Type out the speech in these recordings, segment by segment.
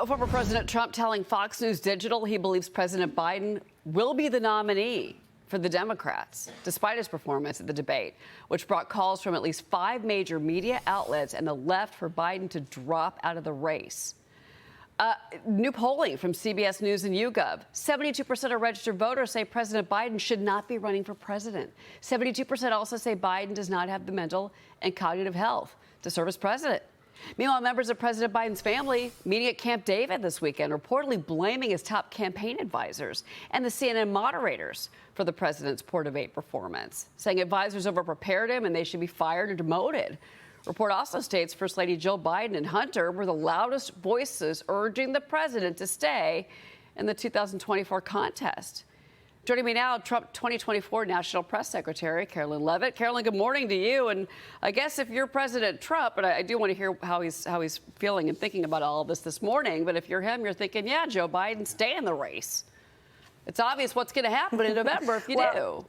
Former President Trump telling Fox News Digital he believes President Biden will be the nominee for the Democrats, despite his performance at the debate, which brought calls from at least 5 major media outlets and the left for Biden to drop out of the race. New polling from CBS News and YouGov. 72% of registered voters say President Biden should not be running for president. 72% also say Biden does not have the mental and cognitive health to serve as president. Meanwhile, members of President Biden's family meeting at Camp David this weekend, reportedly blaming his top campaign advisors and the CNN moderators for the president's poor debate performance, saying advisors overprepared him and they should be fired or demoted. Report also states First Lady Jill Biden and Hunter were the loudest voices urging the president to stay in the 2024 contest. Joining me now, Trump 2024 National Press Secretary Karoline Leavitt. Karoline, good morning to you. And I guess if you're President Trump, and I do want to hear how he's feeling and thinking about all of this morning, but if you're him, you're thinking, yeah, Joe Biden, stay in the race. It's obvious what's going to happen in November if you do.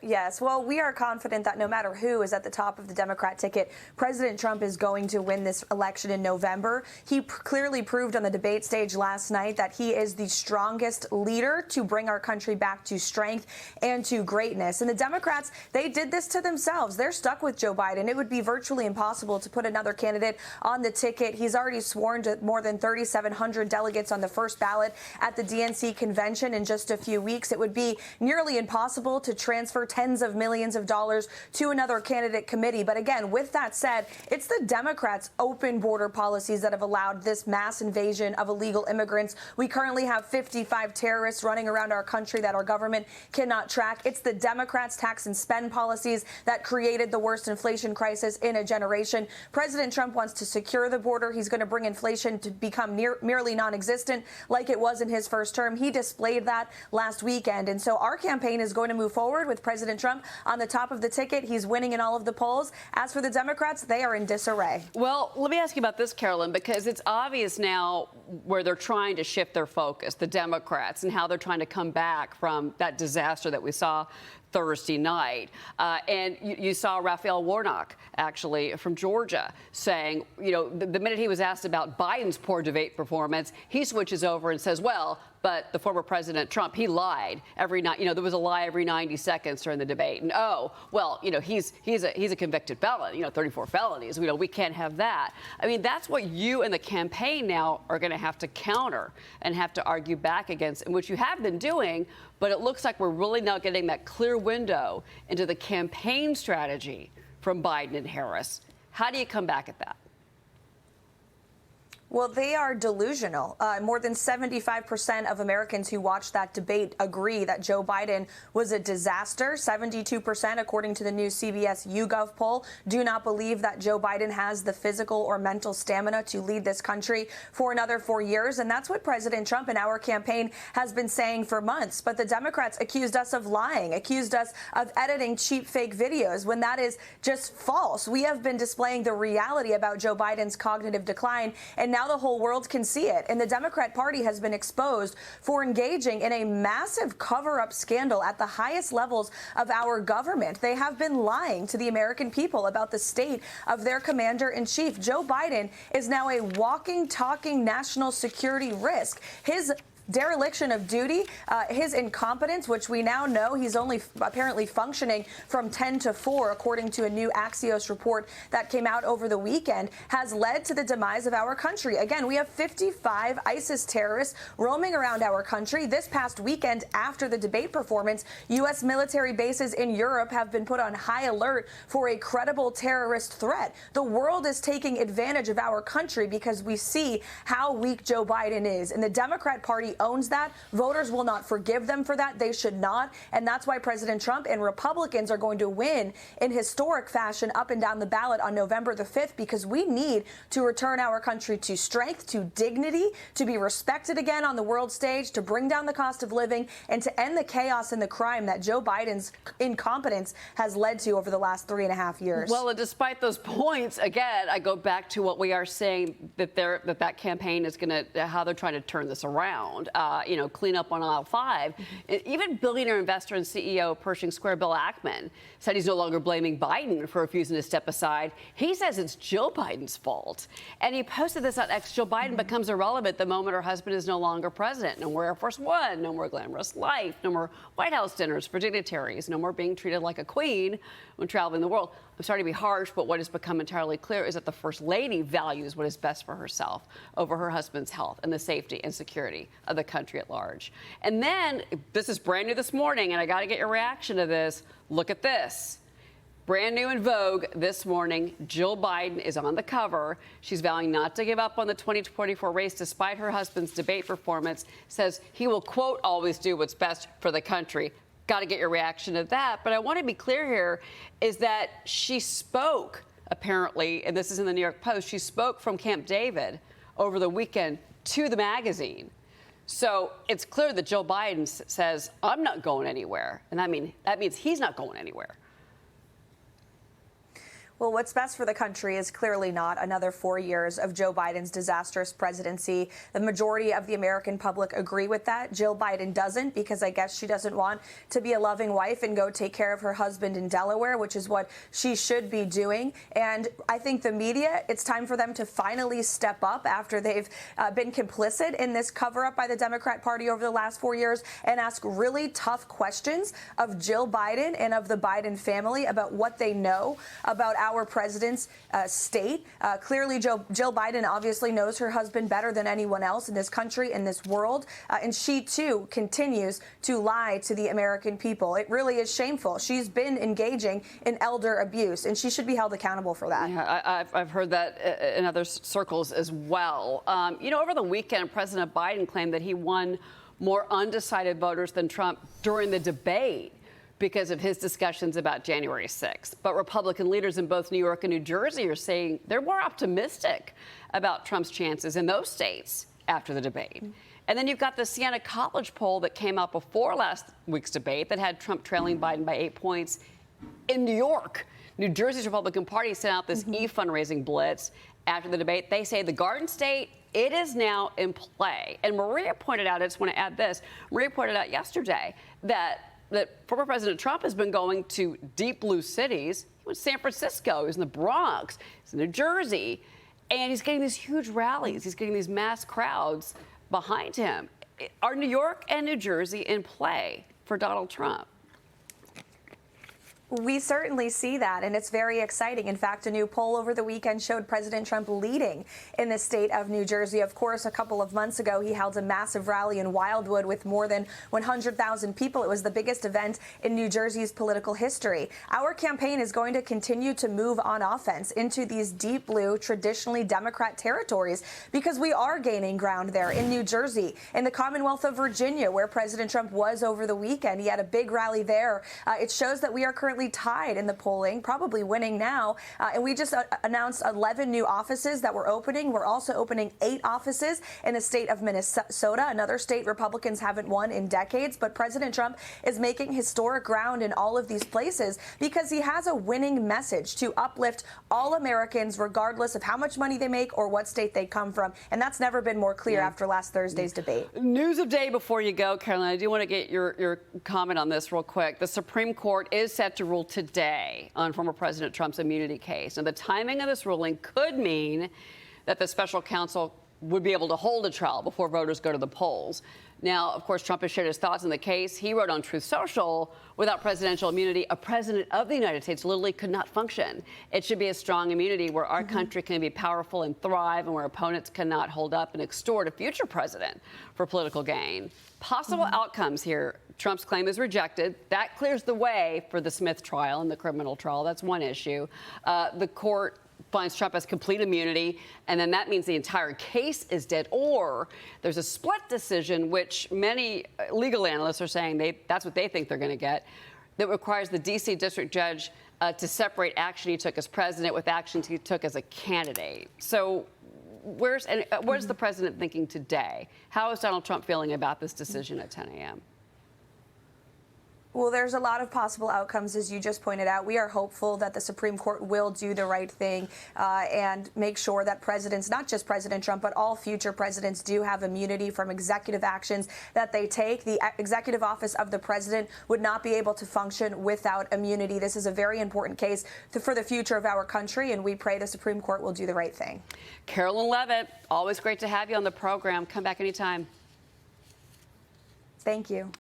Yes. Well, we are confident that no matter who is at the top of the Democrat ticket, President Trump is going to win this election in November. He clearly proved on the debate stage last night that he is the strongest leader to bring our country back to strength and to greatness. And the Democrats, they did this to themselves. They're stuck with Joe Biden. It would be virtually impossible to put another candidate on the ticket. He's already sworn to more than 3,700 delegates on the first ballot at the DNC convention in just a few weeks. It would be nearly impossible to transfer tens of millions of dollars to another candidate committee. But again, with that said, it's the Democrats' open border policies that have allowed this mass invasion of illegal immigrants. We currently have 55 terrorists running around our country that our government cannot track. It's the Democrats' tax and spend policies that created the worst inflation crisis in a generation. President Trump wants to secure the border. He's going to bring inflation to become merely non-existent like it was in his first term. He displayed that last weekend. And so our campaign is going to move forward with President Trump on the top of the ticket. He's winning in all of the polls. As for the Democrats, they are in disarray. Well, let me ask you about this, Karoline, because it's obvious now where they're trying to shift their focus, the Democrats, and how they're trying to come back from that disaster that we saw Thursday night. And you saw Raphael Warnock, actually, from Georgia, saying, you know, the minute he was asked about Biden's poor debate performance, he switches over and says, well, but the former President Trump, he lied every night. You know, there was a lie every 90 seconds during the debate. And, oh, well, you know, he's a convicted felon, you know, 34 felonies. You know, we can't have that. I mean, that's what you and the campaign now are going to have to counter and have to argue back against, and which you have been doing. But it looks like we're really now getting that clear window into the campaign strategy from Biden and Harris. How do you come back at that? Well, they are delusional. More than 75% of Americans who watched that debate agree that Joe Biden was a disaster. 72%, according to the new CBS YouGov poll, do not believe that Joe Biden has the physical or mental stamina to lead this country for another 4 years. And that's what President Trump and our campaign has been saying for months. But the Democrats accused us of lying, accused us of editing cheap fake videos when that is just false. We have been displaying the reality about Joe Biden's cognitive decline, and now the whole world can see it. And the Democrat Party has been exposed for engaging in a massive cover-up scandal at the highest levels of our government. They have been lying to the American people about the state of their commander-in-chief. Joe Biden is now a walking, talking national security risk. His dereliction of duty, his incompetence, which we now know he's only apparently functioning from 10 to 4, according to a new Axios report that came out over the weekend, has led to the demise of our country. Again, we have 55 ISIS terrorists roaming around our country. This past weekend, after the debate performance, U.S. military bases in Europe have been put on high alert for a credible terrorist threat. The world is taking advantage of our country because we see how weak Joe Biden is. And the Democrat Party owns that. Voters will not forgive them for that. They should not. And that's why President Trump and Republicans are going to win in historic fashion up and down the ballot on November the 5th, because we need to return our country to strength, to dignity, to be respected again on the world stage, to bring down the cost of living, and to end the chaos and the crime that Joe Biden's incompetence has led to over the last 3.5 years. Well, and despite those points, again, I go back to what we are saying, that that campaign is going to, how they're trying to turn this around. around, clean up on aisle 5. Even billionaire investor and CEO of Pershing Square, Bill Ackman, said he's no longer blaming Biden for refusing to step aside. He says it's Jill Biden's fault. And he posted this on X. Jill Biden becomes irrelevant the moment her husband is no longer president. No more Air Force One, no more glamorous life, no more White House dinners for dignitaries, no more being treated like a queen when traveling the world. I'm sorry to be harsh, but what has become entirely clear is that the First Lady values what is best for herself over her husband's health and the safety and security of the country at large. And then, this is brand new this morning, and I got to get your reaction to this. Look at this. Brand new in Vogue this morning, Jill Biden is on the cover. She's vowing not to give up on the 2024 race despite her husband's debate performance. Says he will, quote, always do what's best for the country. Got to get your reaction to that. But I want to be clear here is that she spoke, apparently, and this is in the New York Post, she spoke from Camp David over the weekend to the magazine. So it's clear that Joe Biden says, I'm not going anywhere. And that means he's not going anywhere. Well, what's best for the country is clearly not another 4 years of Joe Biden's disastrous presidency. The majority of the American public agree with that. Jill Biden doesn't, because I guess she doesn't want to be a loving wife and go take care of her husband in Delaware, which is what she should be doing. And I think the media, it's time for them to finally step up after they've been complicit in this cover-up by the Democrat Party over the last 4 years and ask really tough questions of Jill Biden and of the Biden family about what they know about our president's state. Clearly, Jill Biden obviously knows her husband better than anyone else in this country, in this world. And she, too, continues to lie to the American people. It really is shameful. She's been engaging in elder abuse, and she should be held accountable for that. Yeah, I've heard that in other circles as well. Over the weekend, President Biden claimed that he won more undecided voters than Trump during the debate because of his discussions about January 6th. But Republican leaders in both New York and New Jersey are saying they're more optimistic about Trump's chances in those states after the debate. And then you've got the Siena College poll that came out before last week's debate that had Trump trailing Biden by 8 points in New York. New Jersey's Republican Party sent out this e-fundraising blitz after the debate. They say the Garden State, it is now in play. And Maria pointed out, I just want to add this, Maria pointed out yesterday that former President Trump has been going to deep blue cities. He went to San Francisco, he was in the Bronx, he's in New Jersey, and he's getting these huge rallies. He's getting these mass crowds behind him. Are New York and New Jersey in play for Donald Trump? We certainly see that, and it's very exciting. In fact, a new poll over the weekend showed President Trump leading in the state of New Jersey. Of course, a couple of months ago, he held a massive rally in Wildwood with more than 100,000 people. It was the biggest event in New Jersey's political history. Our campaign is going to continue to move on offense into these deep blue, traditionally Democrat territories, because we are gaining ground there in New Jersey, in the Commonwealth of Virginia, where President Trump was over the weekend. He had a big rally there. It shows that we are currently tied in the polling, probably winning now. And we just announced 11 new offices that we're opening. We're also opening 8 offices in the state of Minnesota, another state Republicans haven't won in decades. But President Trump is making historic ground in all of these places because he has a winning message to uplift all Americans, regardless of how much money they make or what state they come from. And that's never been more clear after last Thursday's debate. News of day before you go, Karoline. I do want to get your comment on this real quick. The Supreme Court is set to rule today on former President Trump's immunity case. Now, the timing of this ruling could mean that the special counsel would be able to hold a trial before voters go to the polls. Now, of course, Trump has shared his thoughts on the case. He wrote on Truth Social, without presidential immunity, a president of the United States literally could not function. It should be a strong immunity where our country can be powerful and thrive, and where opponents cannot hold up and extort a future president for political gain. Possible outcomes here. Trump's claim is rejected. That clears the way for the Smith trial and the criminal trial. That's one issue. The court finds Trump has complete immunity, and then that means the entire case is dead. Or there's a split decision, which many legal analysts are saying that's what they think they're going to get, that requires the D.C. district judge to separate action he took as president with actions he took as a candidate. So where's the president thinking today? How is Donald Trump feeling about this decision at 10 a.m.? Well, there's a lot of possible outcomes, as you just pointed out. We are hopeful that the Supreme Court will do the right thing and make sure that presidents, not just President Trump, but all future presidents, do have immunity from executive actions that they take. The executive office of the president would not be able to function without immunity. This is a very important case for the future of our country, and we pray the Supreme Court will do the right thing. Karoline Leavitt, always great to have you on the program. Come back anytime. Thank you.